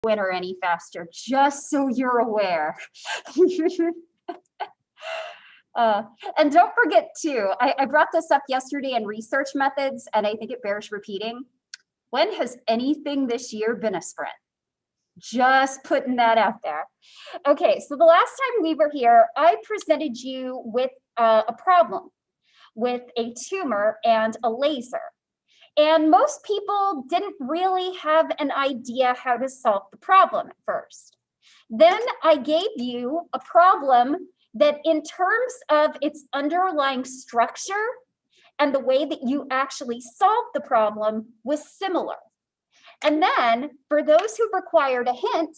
winner any faster, just so you're aware. And don't forget too, I brought this up yesterday in research methods, and I think it bears repeating. When has anything this year been a sprint? Just putting that out there. Okay, so the last time we were here, I presented you with a problem with a tumor and a laser. And most people didn't really have an idea how to solve the problem at first. Then I gave you a problem that in terms of its underlying structure and the way that you actually solved the problem was similar. And then for those who required a hint,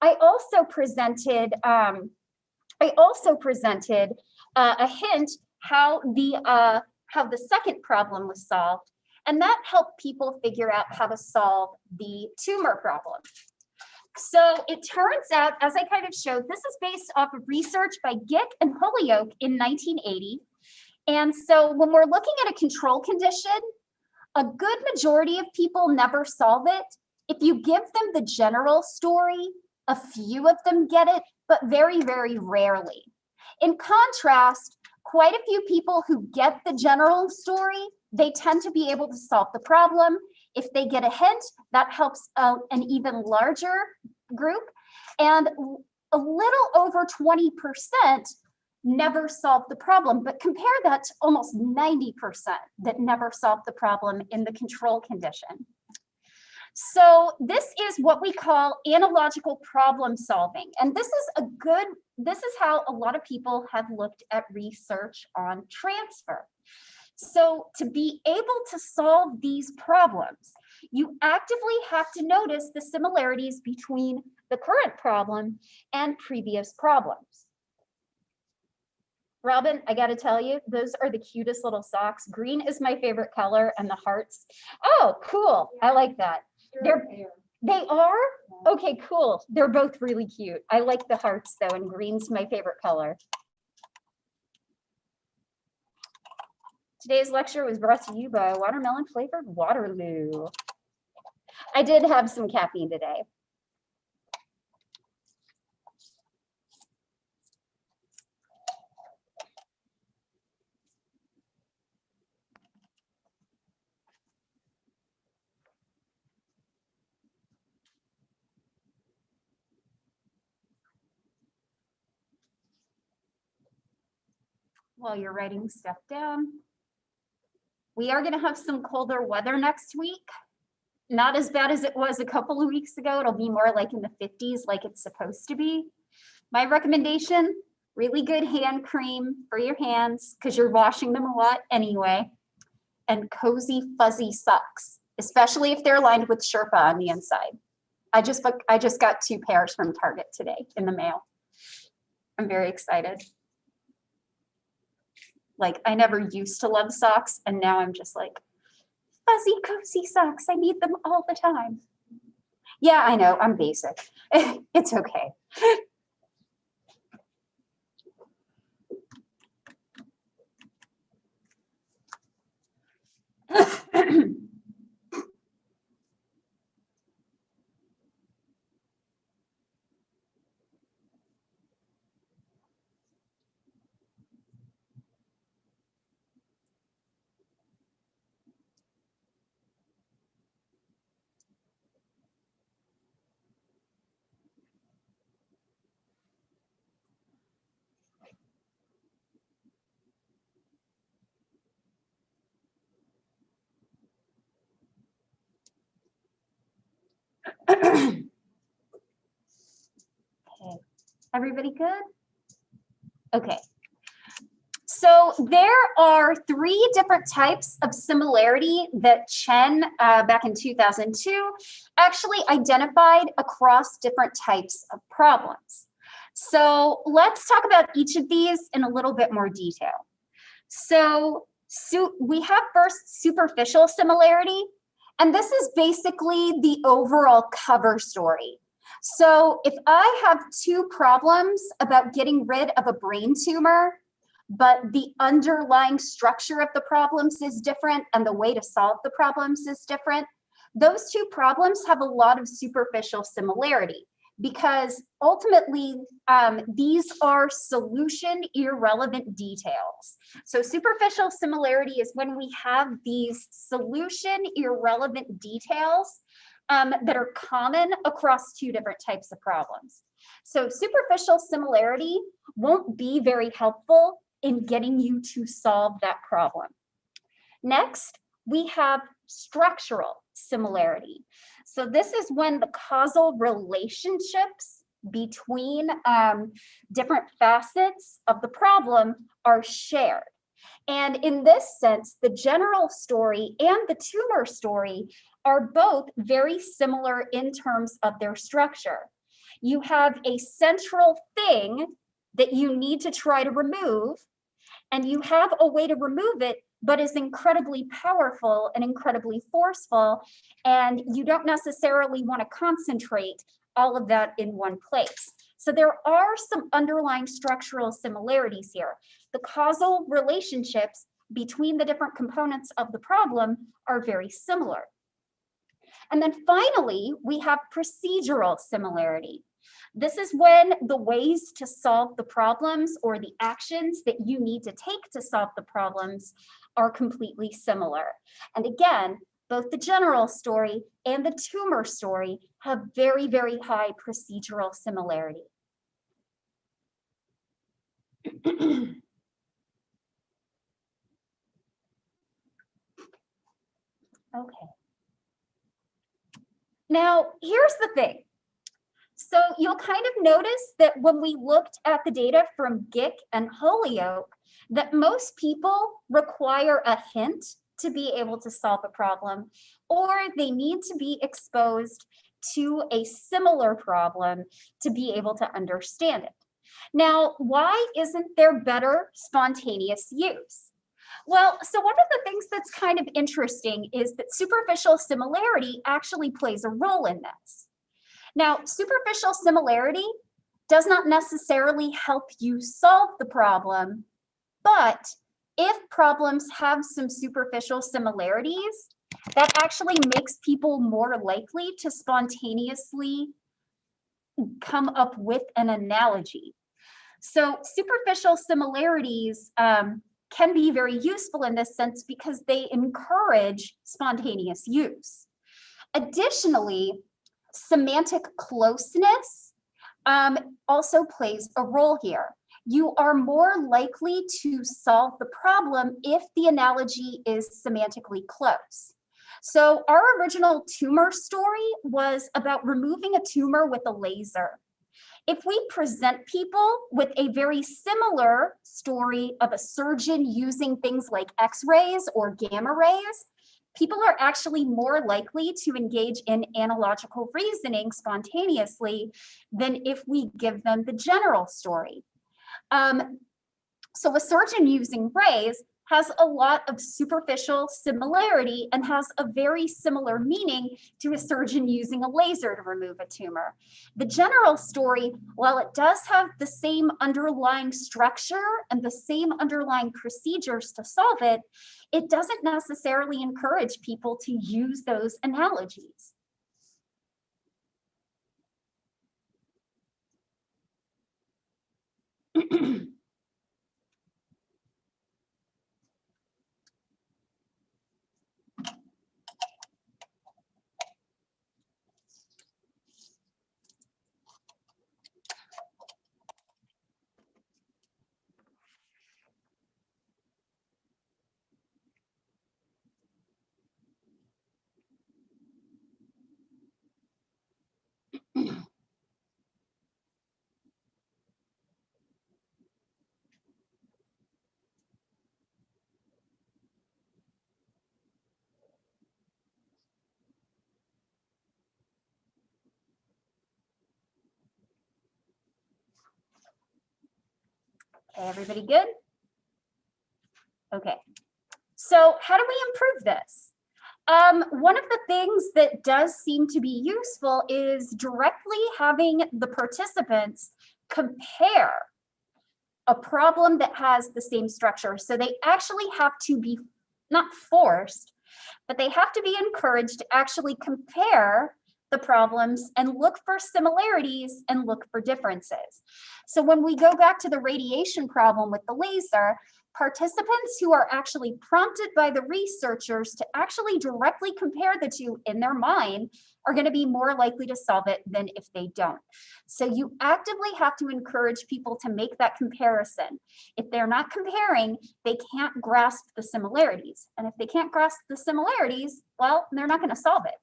I also presented a hint how the second problem was solved, and that helped people figure out how to solve the tumor problem. So it turns out, as I kind of showed, this is based off of research by Gick and Holyoke in 1980. And so when we're looking at a control condition, a good majority of people never solve it. If you give them the general story, a few of them get it, but very, very rarely. In contrast, quite a few people who get the general story, they tend to be able to solve the problem. If they get a hint, that helps an even larger group. And a little over 20% never solve the problem, but compare that to almost 90% that never solve the problem in the control condition. So this is what we call analogical problem solving. And this is how a lot of people have looked at research on transfer. So to be able to solve these problems, you actively have to notice the similarities between the current problem and previous problems. Robin, I gotta tell you, those are the cutest little socks. Green is my favorite color, and the hearts. Oh, cool, I like that. They are? Okay, cool. They're both really cute. I like the hearts though, and green's my favorite color. Today's lecture was brought to you by watermelon flavored Waterloo. I did have some caffeine today. While you're writing stuff down, we are going to have some colder weather next week. Not as bad as it was a couple of weeks ago. It'll be more like in the 50s, like it's supposed to be. My recommendation, really good hand cream for your hands because you're washing them a lot anyway. And cozy, fuzzy socks, especially if they're lined with Sherpa on the inside. I just got 2 pairs from Target today in the mail. I'm very excited. Like, I never used to love socks, and now I'm just like, fuzzy, cozy socks. I need them all the time. Yeah, I know, I'm basic. It's okay. Okay, everybody good? Okay. So there are 3 different types of similarity that Chen, back in 2002, actually identified across different types of problems. So let's talk about each of these in a little bit more detail. So we have first superficial similarity, and this is basically the overall cover story. So if I have 2 problems about getting rid of a brain tumor, but the underlying structure of the problems is different and the way to solve the problems is different, those two problems have a lot of superficial similarity because ultimately these are solution irrelevant details. So superficial similarity is when we have these solution irrelevant details that are common across two different types of problems. So superficial similarity won't be very helpful in getting you to solve that problem. Next, we have structural similarity. So this is when the causal relationships between different facets of the problem are shared. And in this sense, the general story and the tumor story are both very similar in terms of their structure. You have a central thing that you need to try to remove, and you have a way to remove it, but is incredibly powerful and incredibly forceful, and you don't necessarily want to concentrate all of that in one place. So there are some underlying structural similarities here. The causal relationships between the different components of the problem are very similar. And then finally, we have procedural similarity. This is when the ways to solve the problems or the actions that you need to take to solve the problems are completely similar. And again, both the general story and the tumor story have very, very high procedural similarity. Okay. Now, here's the thing. So you'll kind of notice that when we looked at the data from Gick and Holyoke, that most people require a hint to be able to solve a problem, or they need to be exposed to a similar problem to be able to understand it. Now, why isn't there better spontaneous use? Well, so one of the things that's kind of interesting is that superficial similarity actually plays a role in this. Now, superficial similarity does not necessarily help you solve the problem, but if problems have some superficial similarities, that actually makes people more likely to spontaneously come up with an analogy. So superficial similarities can be very useful in this sense because they encourage spontaneous use. Additionally, semantic closeness also plays a role here. You are more likely to solve the problem if the analogy is semantically close. So our original tumor story was about removing a tumor with a laser. If we present people with a very similar story of a surgeon using things like X-rays or gamma rays, people are actually more likely to engage in analogical reasoning spontaneously than if we give them the general story. So a surgeon using rays has a lot of superficial similarity and has a very similar meaning to a surgeon using a laser to remove a tumor. The general story, while it does have the same underlying structure and the same underlying procedures to solve it, it doesn't necessarily encourage people to use those analogies. Okay, everybody good? Okay, so how do we improve this? One of the things that does seem to be useful is directly having the participants compare a problem that has the same structure. So they actually have to be not forced, But they have to be encouraged to actually compare the problems and look for similarities and look for differences. So when we go back to the radiation problem with the laser, participants who are actually prompted by the researchers to actually directly compare the two in their mind are going to be more likely to solve it than if they don't. So you actively have to encourage people to make that comparison. If they're not comparing, they can't grasp the similarities. And if they can't grasp the similarities, well, they're not going to solve it.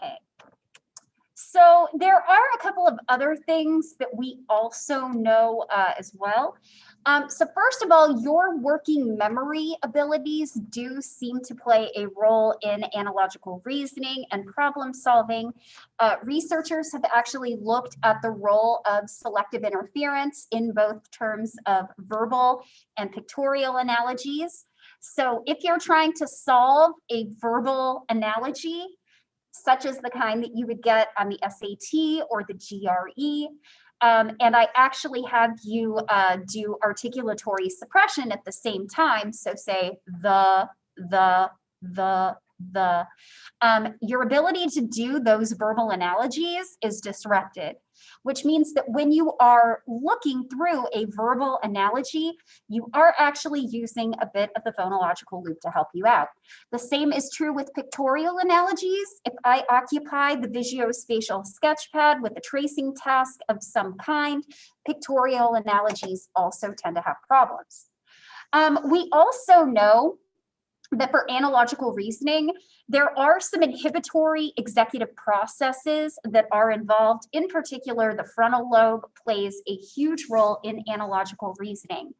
Okay. So there are a couple of other things that we also know as well. So first of all, your working memory abilities do seem to play a role in analogical reasoning and problem solving. Researchers have actually looked at the role of selective interference in both terms of verbal and pictorial analogies. So if you're trying to solve a verbal analogy, such as the kind that you would get on the SAT or the GRE. And I actually have you do articulatory suppression at the same time. So say the, your ability to do those verbal analogies is disrupted, which means that when you are looking through a verbal analogy, you are actually using a bit of the phonological loop to help you out. The same is true with pictorial analogies. If I occupy the visuospatial sketchpad with a tracing task of some kind, pictorial analogies also tend to have problems. We also know that for analogical reasoning, there are some inhibitory executive processes that are involved. In particular, the frontal lobe plays a huge role in analogical reasoning.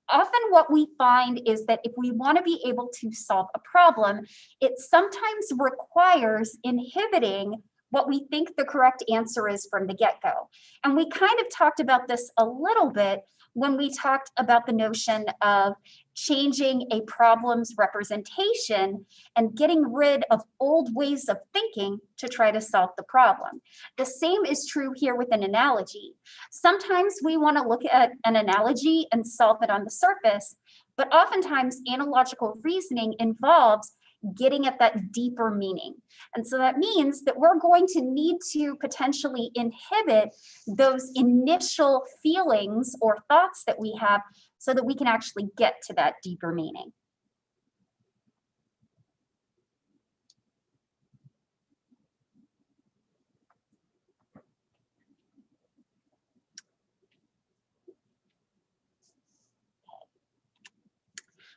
Often what we find is that if we want to be able to solve a problem, it sometimes requires inhibiting what we think the correct answer is from the get-go. And we kind of talked about this a little bit when we talked about the notion of changing a problem's representation and getting rid of old ways of thinking to try to solve the problem. The same is true here with an analogy. Sometimes we want to look at an analogy and solve it on the surface, but oftentimes analogical reasoning involves getting at that deeper meaning. And so that means that we're going to need to potentially inhibit those initial feelings or thoughts that we have so that we can actually get to that deeper meaning.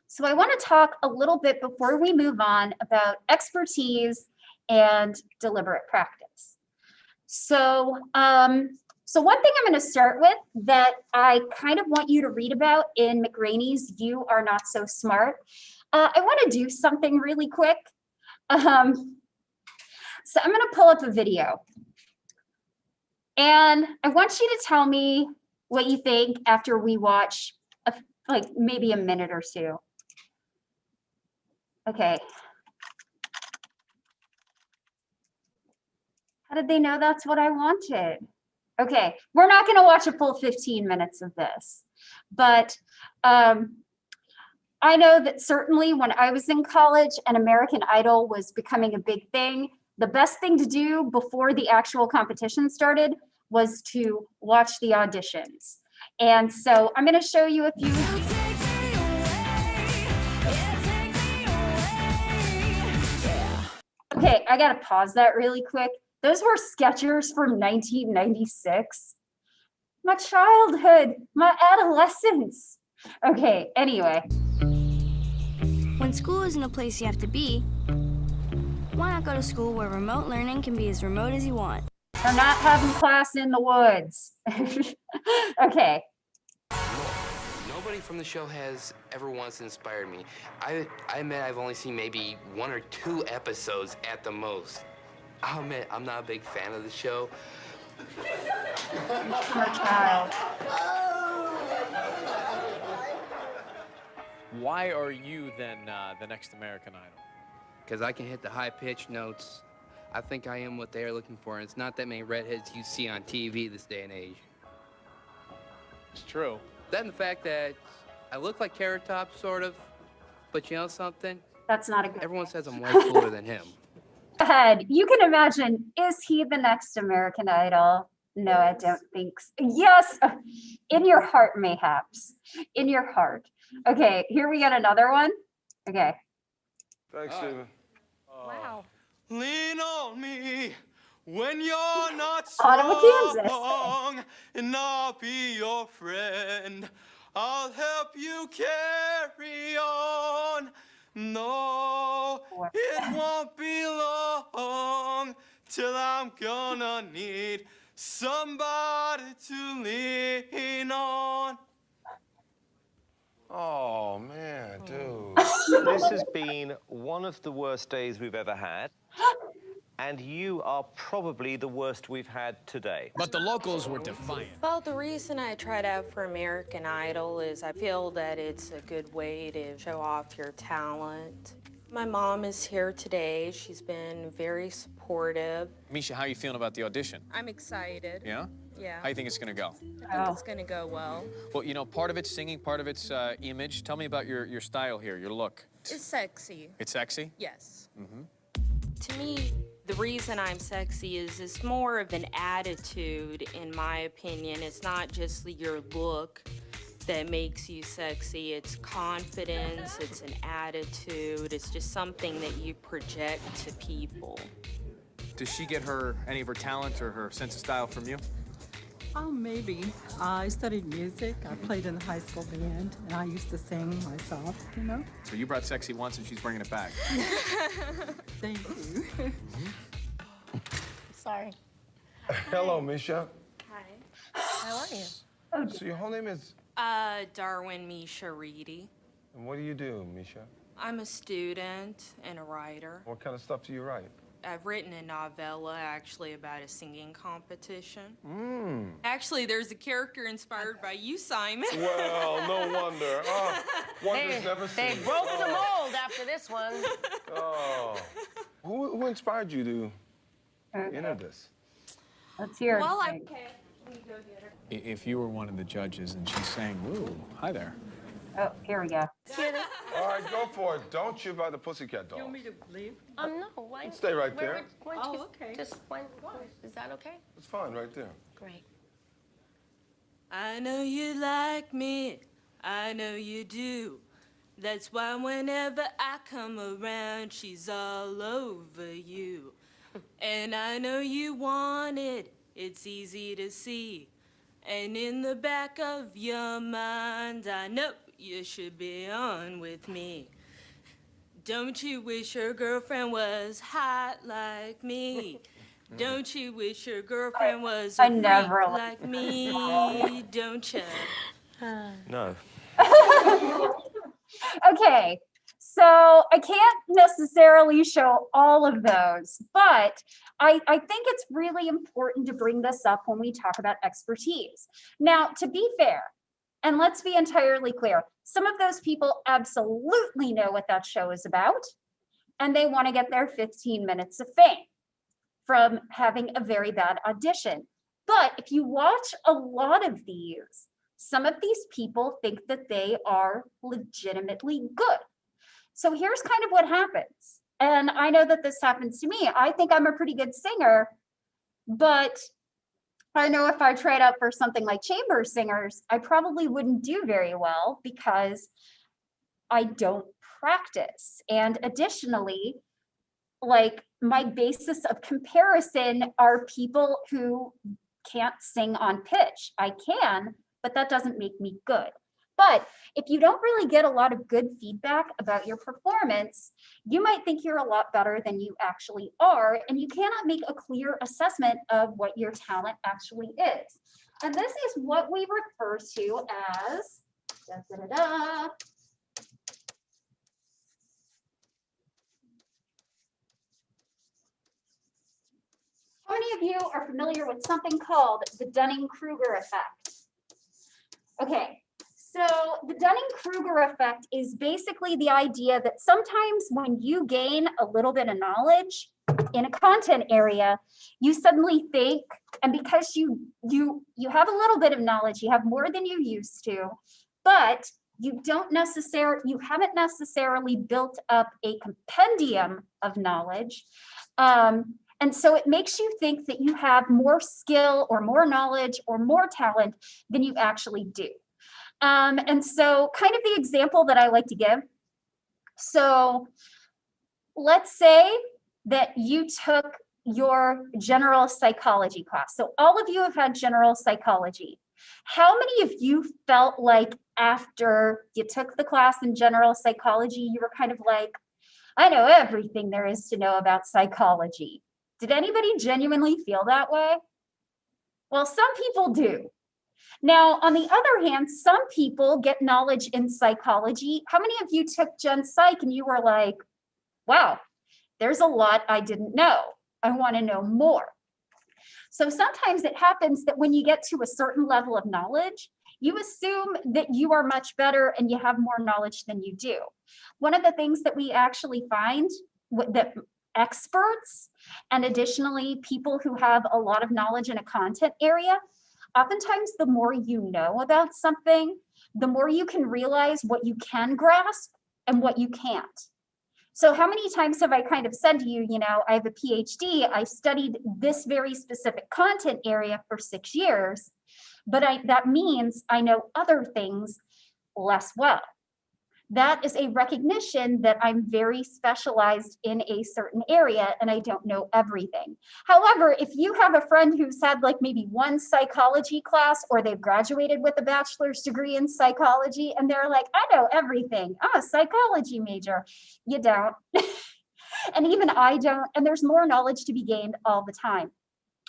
So I want to talk a little bit before we move on about expertise and deliberate practice. So, one thing I'm going to start with that I kind of want you to read about in McRaney's You Are Not So Smart I want to do something really quick. So I'm going to pull up a video. And I want you to tell me what you think after we watch like maybe a minute or two. Okay. How did they know that's what I wanted? Okay, we're not going to watch a full 15 minutes of this, but I know that certainly when I was in college and American Idol was becoming a big thing, the best thing to do before the actual competition started was to watch the auditions. And so I'm going to show you a few. Okay, I got to pause that really quick. Those were sketchers from 1996. My childhood, my adolescence. Okay, anyway. When school isn't a place you have to be, why not go to school where remote learning can be as remote as you want? We're not having class in the woods. Okay. Nobody from the show has ever once inspired me. I admit I've only seen maybe 1 or 2 episodes at the most. I'll admit I'm not a big fan of the show. Poor child. Why are you then the next American Idol? Because I can hit the high-pitched notes. I think I am what they are looking for, and it's not that many redheads you see on TV this day and age. It's true. Then the fact that I look like Carrot Top, sort of, but you know something? That's not a good Everyone says I'm way cooler than him. Go ahead. You can imagine, is he the next American Idol? No, I don't think so. Yes, in your heart, mayhaps. In your heart. Okay, here we got another one. Okay. Thanks, Stephen. Wow. Lean on me when you're not Ottawa, Kansas. strong, and I'll be your friend. I'll help you carry on. No, it won't be long till I'm gonna need somebody to lean on. Oh, man, dude. This has been one of the worst days we've ever had, and you are probably the worst we've had today. But the locals were defiant. Well, the reason I tried out for American Idol is I feel that it's a good way to show off your talent. My mom is here today. She's been very supportive. Misha, how are you feeling about the audition? I'm excited. Yeah? Yeah. How do you think it's going to go? I think it's going to go well. Well, you know, part of it's singing, part of it's image. Tell me about your style here, your look. It's sexy. It's sexy? Yes. To me, the reason I'm sexy is it's more of an attitude, in my opinion. It's not just your look that makes you sexy. It's confidence, it's an attitude, it's just something that you project to people. Does she get any of her talent or her sense of style from you? Oh, maybe. I studied music. I played in the high school band, and I used to sing myself, you know? So you brought sexy once and she's bringing it back. Thank you. Sorry. Hello, Misha. Hi. How are you? So your whole name is... Darwin Misha Reedy. And what do you do, Misha? I'm a student and a writer. What kind of stuff do you write? I've written a novella, actually, about a singing competition. Mmm. Actually, there's a character inspired by you, Simon. Well, no wonder. Oh, wonders never They cease. broke the mold after this one. Oh. Who inspired you to enter this? Let's hear it. Well, okay. Let me go get her. If you were one of the judges and she's saying, "Woo, hi there." Oh, here we go. All right, go for it. Don't you by the pussycat dolls. You want me to leave? No, why? Stay right there. Why don't you okay. just, is that okay? It's fine right there. Great. I know you like me, I know you do. That's why whenever I come around, she's all over you. And I know you want it, it's easy to see. And in the back of your mind, I know you should be on with me. Don't you wish your girlfriend was hot like me? Don't you wish your girlfriend was a I freak never like me? Don't you? No. Okay, So I can't necessarily show all of those, but I think it's really important to bring this up when we talk about expertise. Now, to be fair, and let's be entirely clear, some of those people absolutely know what that show is about, and they want to get their 15 minutes of fame from having a very bad audition. But if you watch a lot of these, some of these people think that they are legitimately good. So here's kind of what happens. And I know that this happens to me. I think I'm a pretty good singer, but I know if I tried out for something like chamber singers, I probably wouldn't do very well because I don't practice. And additionally, like my basis of comparison are people who can't sing on pitch. I can, but that doesn't make me good. But if you don't really get a lot of good feedback about your performance, you might think you're a lot better than you actually are, and you cannot make a clear assessment of what your talent actually is. And this is what we refer to as, how many of you are familiar with something called the Dunning-Kruger effect? Okay. So the Dunning-Kruger effect is basically the idea that sometimes when you gain a little bit of knowledge in a content area, you suddenly think, and because you have a little bit of knowledge, you have more than you used to, but you haven't necessarily built up a compendium of knowledge. And so it makes you think that you have more skill or more knowledge or more talent than you actually do. And so kind of the example that I like to give. So let's say that you took your general psychology class. So all of you have had general psychology. How many of you felt like after you took the class in general psychology, you were kind of like, I know everything there is to know about psychology? Did anybody genuinely feel that way? Well, some people do. Now, on the other hand, some people get knowledge in psychology. How many of you took Gen Psych and you were like, wow, there's a lot I didn't know. I want to know more. So sometimes it happens that when you get to a certain level of knowledge, you assume that you are much better and you have more knowledge than you do. One of the things that we actually find that experts and additionally people who have a lot of knowledge in a content area, oftentimes the more you know about something, the more you can realize what you can grasp and what you can't. So how many times have I kind of said to you, I have a PhD, I studied this very specific content area for 6 years, but that means I know other things less well. That is a recognition that I'm very specialized in a certain area and I don't know everything. However, if you have a friend who's had like maybe one psychology class or they've graduated with a bachelor's degree in psychology and they're like, I know everything, I'm a psychology major. You don't. And even I don't. And there's more knowledge to be gained all the time.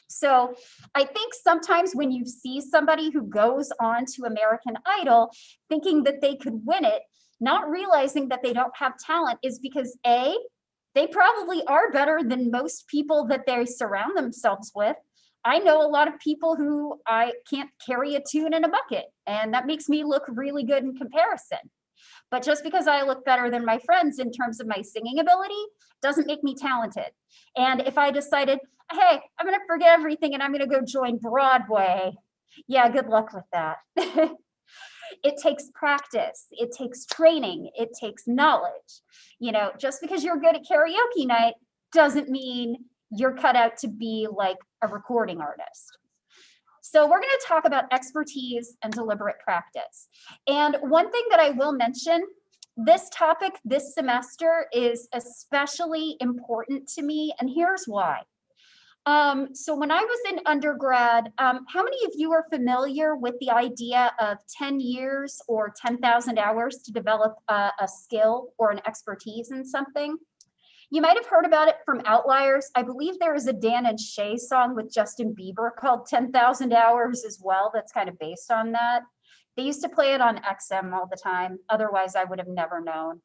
So I think sometimes when you see somebody who goes on to American Idol thinking that they could win it, not realizing that they don't have talent is because A, they probably are better than most people that they surround themselves with. I know a lot of people who I can't carry a tune in a bucket, and that makes me look really good in comparison. But just because I look better than my friends in terms of my singing ability doesn't make me talented. And if I decided, hey, I'm going to forget everything and I'm going to go join Broadway, yeah, good luck with that. It takes practice, it takes training, it takes knowledge. Just because you're good at karaoke night doesn't mean you're cut out to be like a recording artist. So we're going to talk about expertise and deliberate practice. And one thing that I will mention, this topic this semester is especially important to me, and here's why. So when I was in undergrad, how many of you are familiar with the idea of 10 years or 10,000 hours to develop a skill or an expertise in something? You might have heard about it from Outliers. I believe there is a Dan and Shay song with Justin Bieber called 10,000 Hours as well that's kind of based on that. They used to play it on XM all the time. Otherwise, I would have never known.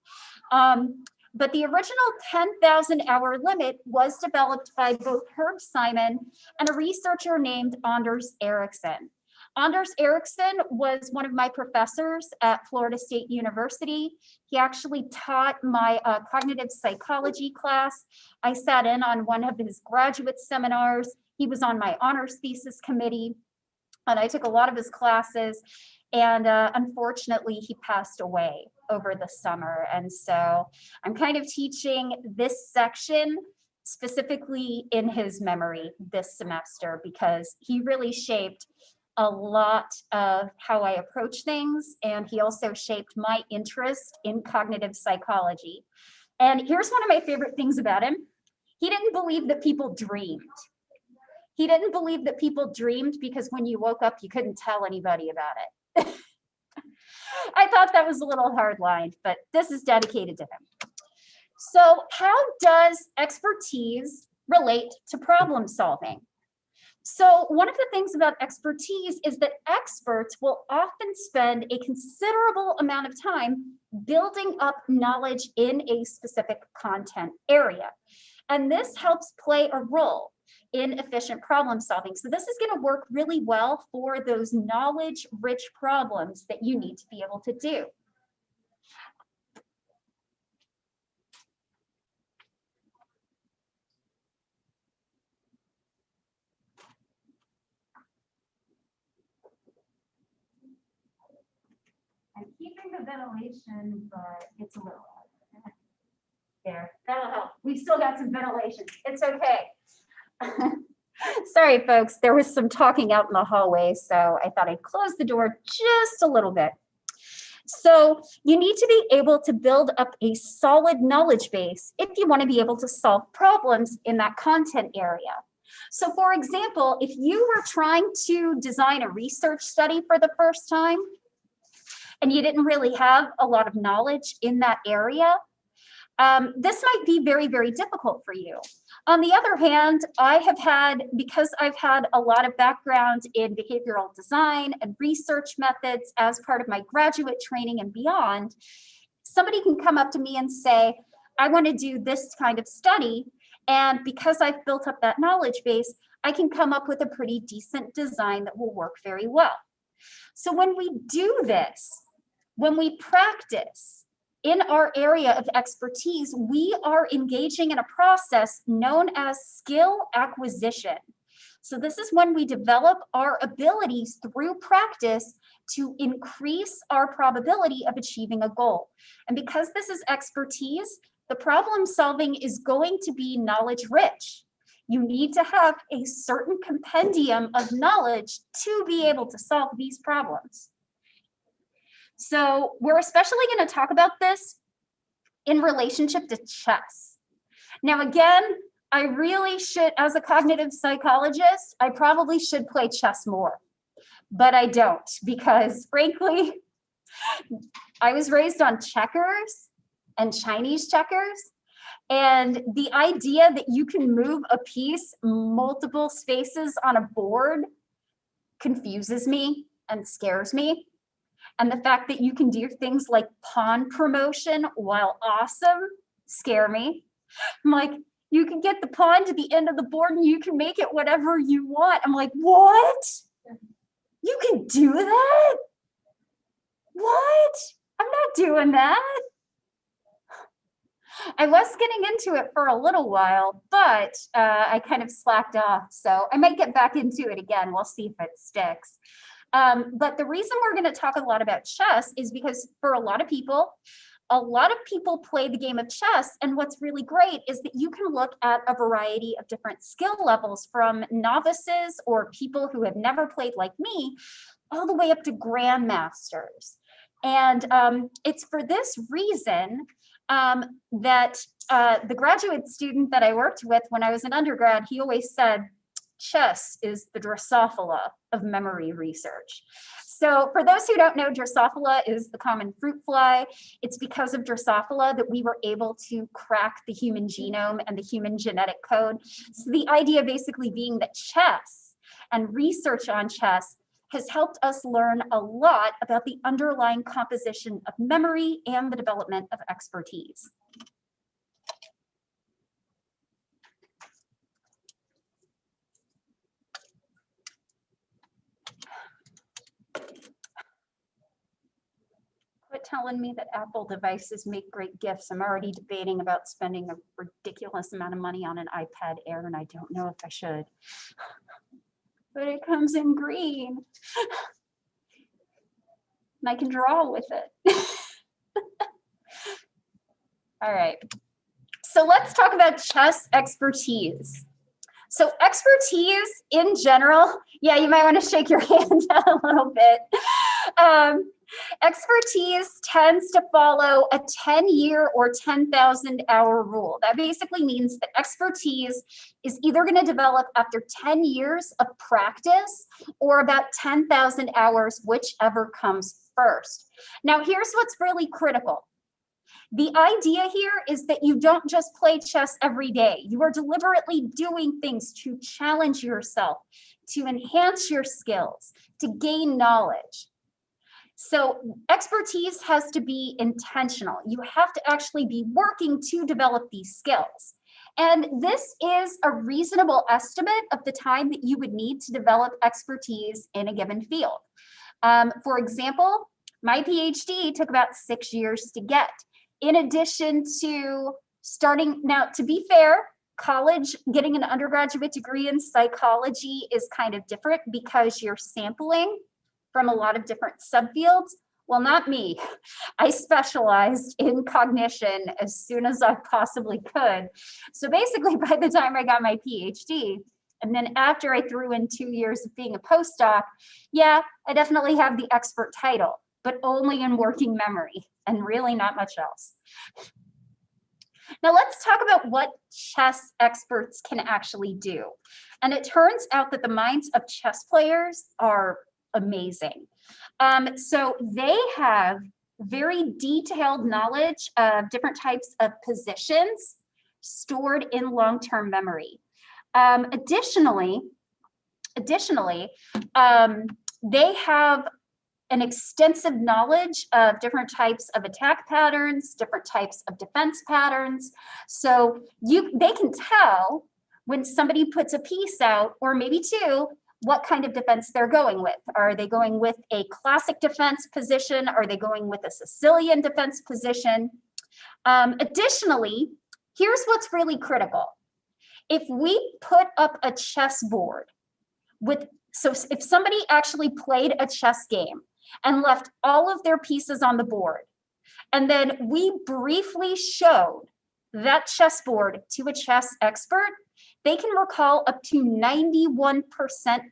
But the original 10,000 hour limit was developed by both Herb Simon and a researcher named Anders Ericsson. Anders Ericsson was one of my professors at Florida State University. He actually taught my cognitive psychology class. I sat in on one of his graduate seminars. He was on my honors thesis committee, and I took a lot of his classes. And unfortunately, he passed away over the summer. And so I'm kind of teaching this section specifically in his memory this semester, because he really shaped a lot of how I approach things. And he also shaped my interest in cognitive psychology. And here's one of my favorite things about him. He didn't believe that people dreamed. He didn't believe that people dreamed because when you woke up, you couldn't tell anybody about it. I thought that was a little hard-lined, but this is dedicated to him. So how does expertise relate to problem solving? So one of the things about expertise is that experts will often spend a considerable amount of time building up knowledge in a specific content area. And this helps play a role in efficient problem solving. So this is going to work really well for those knowledge-rich problems that you need to be able to do. I'm keeping the ventilation, but it's a little loud. There, that'll help. We've still got some ventilation. It's okay. Sorry, folks, there was some talking out in the hallway, so I thought I'd close the door just a little bit. So you need to be able to build up a solid knowledge base if you want to be able to solve problems in that content area. So for example, if you were trying to design a research study for the first time, and you didn't really have a lot of knowledge in that area, this might be very, very difficult for you. On the other hand, because I've had a lot of background in behavioral design and research methods as part of my graduate training and beyond, somebody can come up to me and say, I want to do this kind of study. And because I've built up that knowledge base, I can come up with a pretty decent design that will work very well. So when we do this, when we practice in our area of expertise, we are engaging in a process known as skill acquisition. So this is when we develop our abilities through practice to increase our probability of achieving a goal. And because this is expertise, the problem solving is going to be knowledge rich. You need to have a certain compendium of knowledge to be able to solve these problems. So we're especially going to talk about this in relationship to chess. Now, again, I really should, as a cognitive psychologist, I probably should play chess more, but I don't, because frankly, I was raised on checkers and Chinese checkers. And the idea that you can move a piece multiple spaces on a board confuses me and scares me. And the fact that you can do things like pawn promotion while awesome scare me. I'm like, you can get the pawn to the end of the board and you can make it whatever you want. I'm like, what? You can do that? What? I'm not doing that. I was getting into it for a little while, but I kind of slacked off. So I might get back into it again. We'll see if it sticks. But the reason we're going to talk a lot about chess is because for a lot of people play the game of chess. And what's really great is that you can look at a variety of different skill levels, from novices or people who have never played like me, all the way up to grandmasters. And it's for this reason that the graduate student that I worked with when I was an undergrad, he always said, chess is the Drosophila of memory research. So for those who don't know, Drosophila is the common fruit fly. It's because of Drosophila that we were able to crack the human genome and the human genetic code. So the idea basically being that chess and research on chess has helped us learn a lot about the underlying composition of memory and the development of expertise. Quit telling me that Apple devices make great gifts. I'm already debating about spending a ridiculous amount of money on an iPad Air, and I don't know if I should. But it comes in green. And I can draw with it. All right. So let's talk about chess expertise. So expertise in general, yeah, you might want to shake your hand a little bit. Expertise tends to follow a 10-year or 10,000-hour rule. That basically means that expertise is either going to develop after 10 years of practice or about 10,000 hours, whichever comes first. Now, here's what's really critical. The idea here is that you don't just play chess every day. You are deliberately doing things to challenge yourself, to enhance your skills, to gain knowledge. So expertise has to be intentional. You have to actually be working to develop these skills. And this is a reasonable estimate of the time that you would need to develop expertise in a given field. For example, my PhD took about 6 years to get. In addition to starting, now to be fair, college, getting an undergraduate degree in psychology is kind of different because you're sampling from a lot of different subfields. Well, not me. I specialized in cognition as soon as I possibly could. So basically, by the time I got my PhD, and then after I threw in 2 years of being a postdoc, yeah, I definitely have the expert title, but only in working memory and really not much else. Now let's talk about what chess experts can actually do. And it turns out that the minds of chess players are amazing. So they have very detailed knowledge of different types of positions stored in long-term memory. Additionally, they have an extensive knowledge of different types of attack patterns, different types of defense patterns. So they can tell when somebody puts a piece out, or maybe two, what kind of defense they're going with. Are they going with a classic defense position? Are they going with a Sicilian defense position? Additionally, here's what's really critical. If we put up a chessboard so if somebody actually played a chess game and left all of their pieces on the board, and then we briefly showed that chessboard to a chess expert, they can recall up to 91%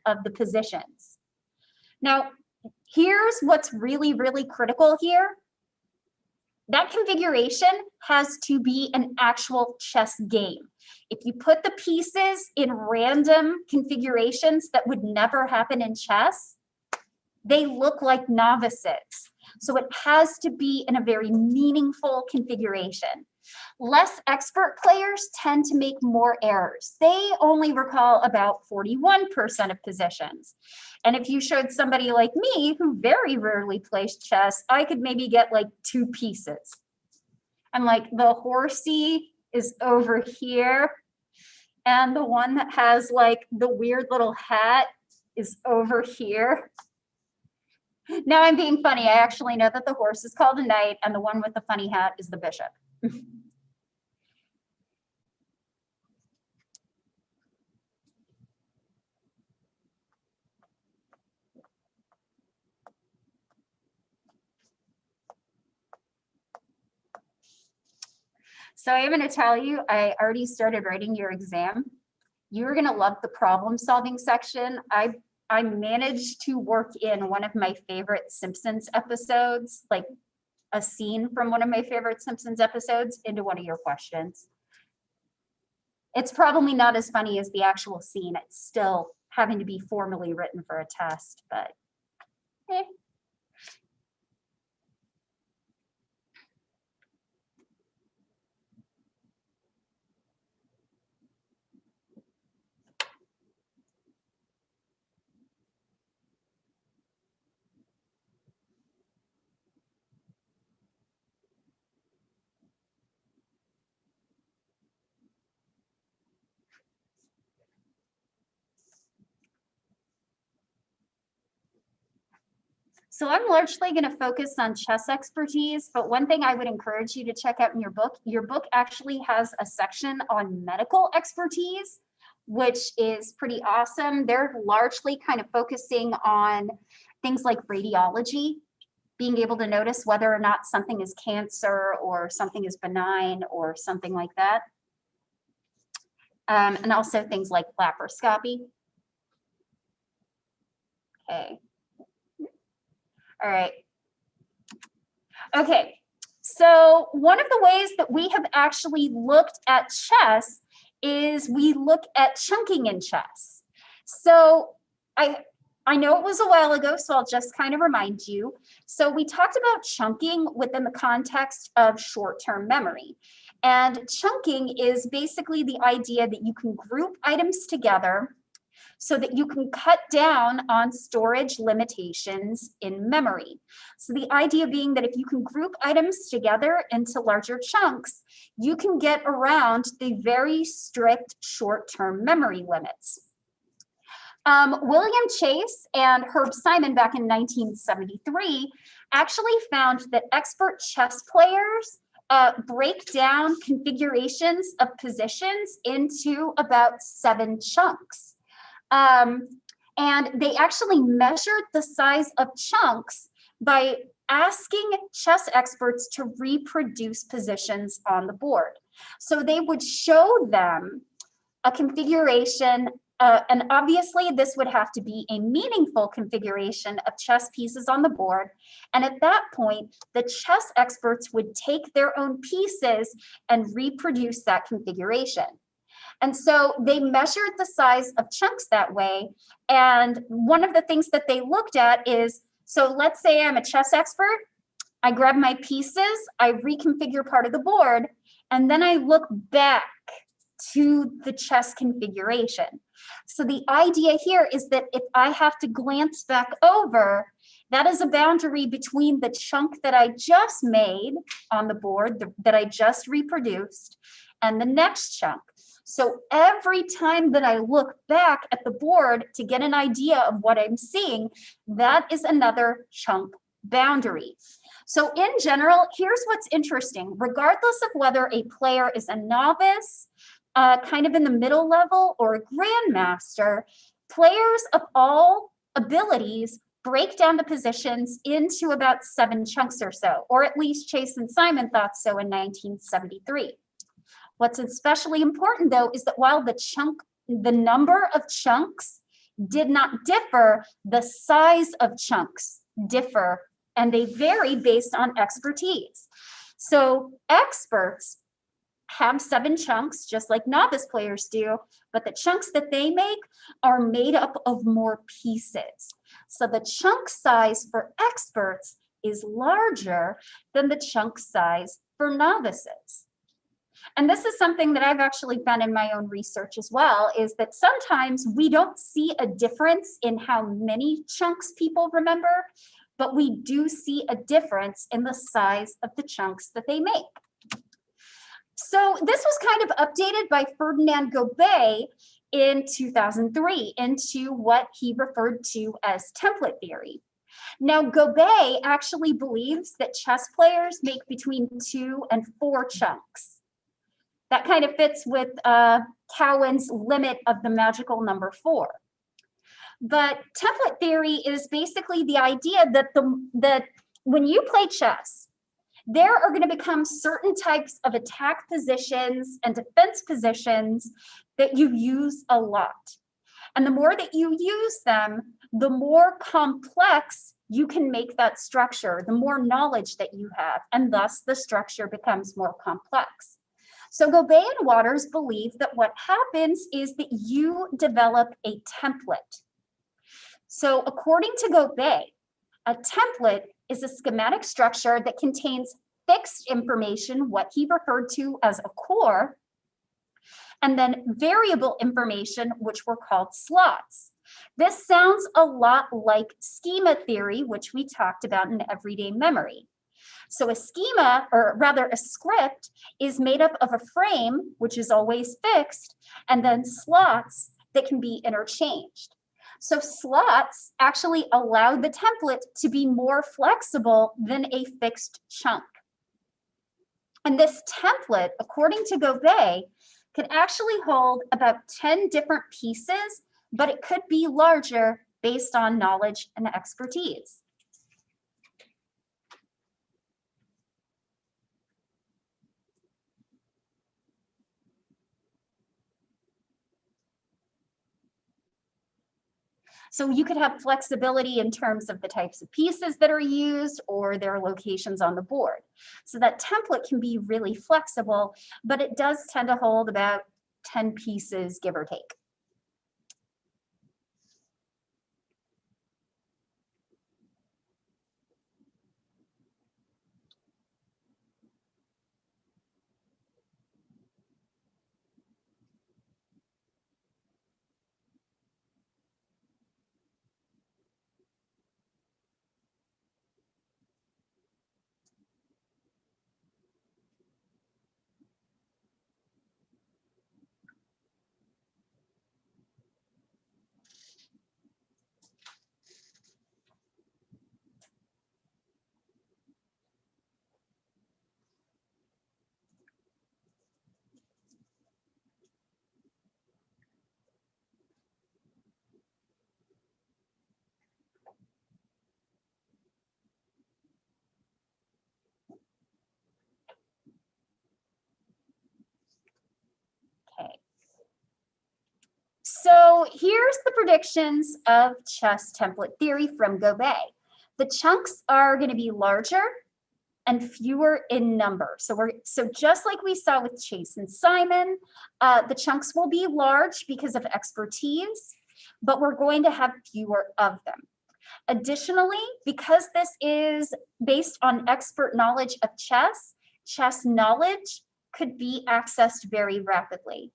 of the positions. Now, here's what's really, really critical here. That configuration has to be an actual chess game. If you put the pieces in random configurations that would never happen in chess, they look like novices. So it has to be in a very meaningful configuration. Less expert players tend to make more errors. They only recall about 41% of positions. And if you showed somebody like me who very rarely plays chess, I could maybe get like 2 pieces. And like the horsey is over here. And the one that has like the weird little hat is over here. Now I'm being funny. I actually know that the horse is called a knight and the one with the funny hat is the bishop. So I'm going to tell you, I already started writing your exam. You're going to love the problem solving section. I managed to work in one of my favorite Simpsons episodes, like a scene from one of my favorite Simpsons episodes, into one of your questions. It's probably not as funny as the actual scene. It's still having to be formally written for a test, but eh. So I'm largely going to focus on chess expertise, but one thing I would encourage you to check out in your book actually has a section on medical expertise, which is pretty awesome. They're largely kind of focusing on things like radiology, being able to notice whether or not something is cancer or something is benign or something like that. And also things like laparoscopy. Okay. All right. Okay, so one of the ways that we have actually looked at chess is we look at chunking in chess. So I know it was a while ago, so I'll just kind of remind you. So we talked about chunking within the context of short-term memory. And chunking is basically the idea that you can group items together so that you can cut down on storage limitations in memory. So the idea being that if you can group items together into larger chunks, you can get around the very strict short-term memory limits. William Chase and Herb Simon back in 1973 actually found that expert chess players break down configurations of positions into about 7 chunks. And they actually measured the size of chunks by asking chess experts to reproduce positions on the board. So they would show them a configuration, and obviously this would have to be a meaningful configuration of chess pieces on the board. And at that point, the chess experts would take their own pieces and reproduce that configuration. And so they measured the size of chunks that way. And one of the things that they looked at is, so let's say I'm a chess expert, I grab my pieces, I reconfigure part of the board, and then I look back to the chess configuration. So the idea here is that if I have to glance back over, that is a boundary between the chunk that I just made on the board, that I just reproduced, and the next chunk. So every time that I look back at the board to get an idea of what I'm seeing, that is another chunk boundary. So in general, here's what's interesting. Regardless of whether a player is a novice, kind of in the middle level, or a grandmaster, players of all abilities break down the positions into about 7 chunks or so, or at least Chase and Simon thought so in 1973. What's especially important, though, is that while the number of chunks did not differ, the size of chunks differ, and they vary based on expertise. So experts have 7 chunks, just like novice players do, but the chunks that they make are made up of more pieces. So the chunk size for experts is larger than the chunk size for novices. And this is something that I've actually found in my own research as well, is that sometimes we don't see a difference in how many chunks people remember, but we do see a difference in the size of the chunks that they make. So this was kind of updated by Ferdinand Gobet in 2003 into what he referred to as template theory. Now, Gobet actually believes that chess players make between 2 and 4 chunks. That kind of fits with Cowan's limit of the magical number 4. But template theory is basically the idea that when you play chess, there are going to become certain types of attack positions and defense positions that you use a lot. And the more that you use them, the more complex you can make that structure, the more knowledge that you have, and thus the structure becomes more complex. So Gobet and Waters believe that what happens is that you develop a template. So according to Gobet, a template is a schematic structure that contains fixed information, what he referred to as a core, and then variable information, which were called slots. This sounds a lot like schema theory, which we talked about in everyday memory. So a schema, or rather a script, is made up of a frame, which is always fixed, and then slots that can be interchanged. So slots actually allow the template to be more flexible than a fixed chunk. And this template, according to Gobet, could actually hold about 10 different pieces, but it could be larger based on knowledge and expertise. So you could have flexibility in terms of the types of pieces that are used or their locations on the board. So that template can be really flexible, but it does tend to hold about 10 pieces, give or take. Okay. So here's the predictions of chess template theory from Gobet. The chunks are going to be larger and fewer in number. So just like we saw with Chase and Simon, the chunks will be large because of expertise, but we're going to have fewer of them. Additionally, because this is based on expert knowledge of chess, chess knowledge could be accessed very rapidly.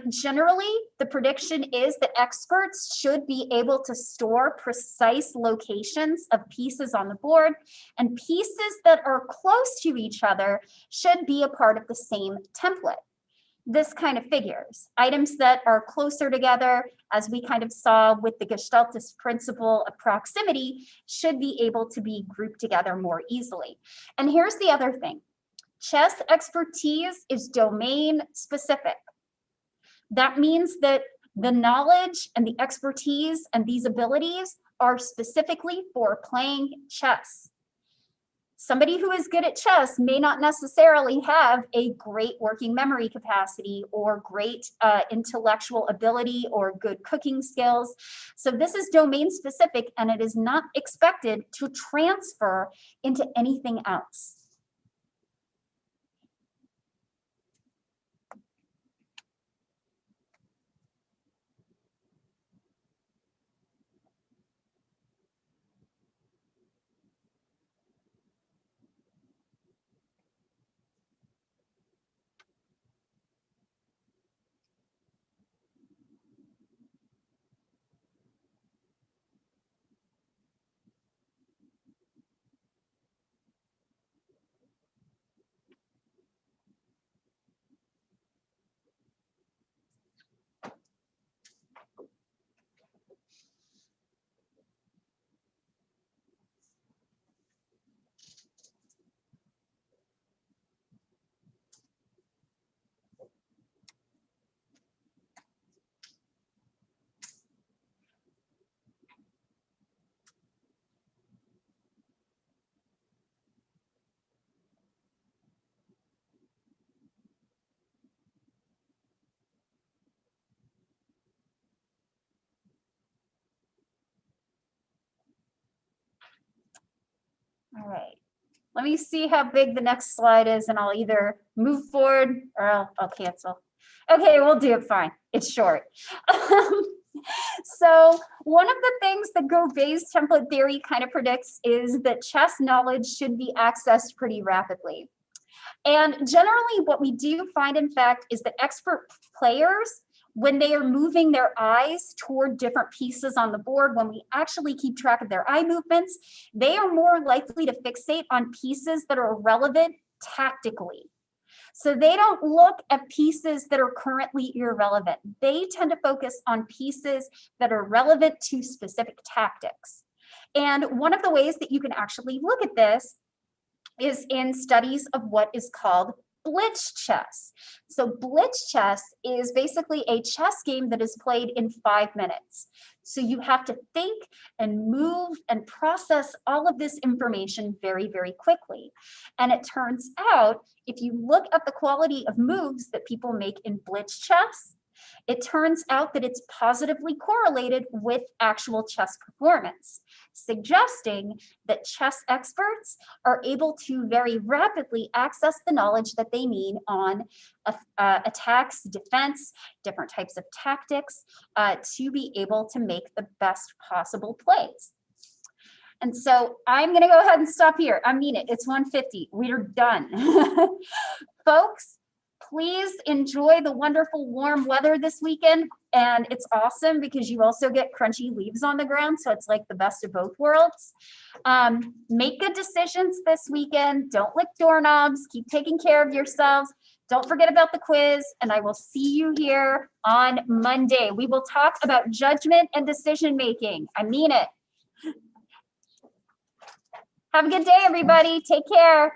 Generally, the prediction is that experts should be able to store precise locations of pieces on the board, and pieces that are close to each other should be a part of the same template. This kind of figures. Items that are closer together, as we kind of saw with the Gestaltist principle of proximity, should be able to be grouped together more easily. And here's the other thing. Chess expertise is domain specific. That means that the knowledge and the expertise and these abilities are specifically for playing chess. Somebody who is good at chess may not necessarily have a great working memory capacity or great intellectual ability or good cooking skills. So this is domain specific, and it is not expected to transfer into anything else. All right, let me see how big the next slide is, and I'll either move forward or I'll cancel. Okay, we'll do it fine. It's short. So one of the things that Gobet's template theory kind of predicts is that chess knowledge should be accessed pretty rapidly. And generally what we do find, in fact, is that expert players, when they are moving their eyes toward different pieces on the board, when we actually keep track of their eye movements, they are more likely to fixate on pieces that are relevant tactically. So they don't look at pieces that are currently irrelevant. They tend to focus on pieces that are relevant to specific tactics. And one of the ways that you can actually look at this is in studies of what is called Blitz chess. So Blitz chess is basically a chess game that is played in 5 minutes. So you have to think and move and process all of this information very, very quickly. And it turns out, if you look at the quality of moves that people make in Blitz chess, it turns out that it's positively correlated with actual chess performance, suggesting that chess experts are able to very rapidly access the knowledge that they need on attacks, defense, different types of tactics to be able to make the best possible plays. And so I'm going to go ahead and stop here. I mean it. It's 1:50. We're done. Folks, please enjoy the wonderful warm weather this weekend. And it's awesome because you also get crunchy leaves on the ground. So it's like the best of both worlds. Make good decisions this weekend. Don't lick doorknobs. Keep taking care of yourselves. Don't forget about the quiz. And I will see you here on Monday. We will talk about judgment and decision making. I mean it. Have a good day, everybody. Take care.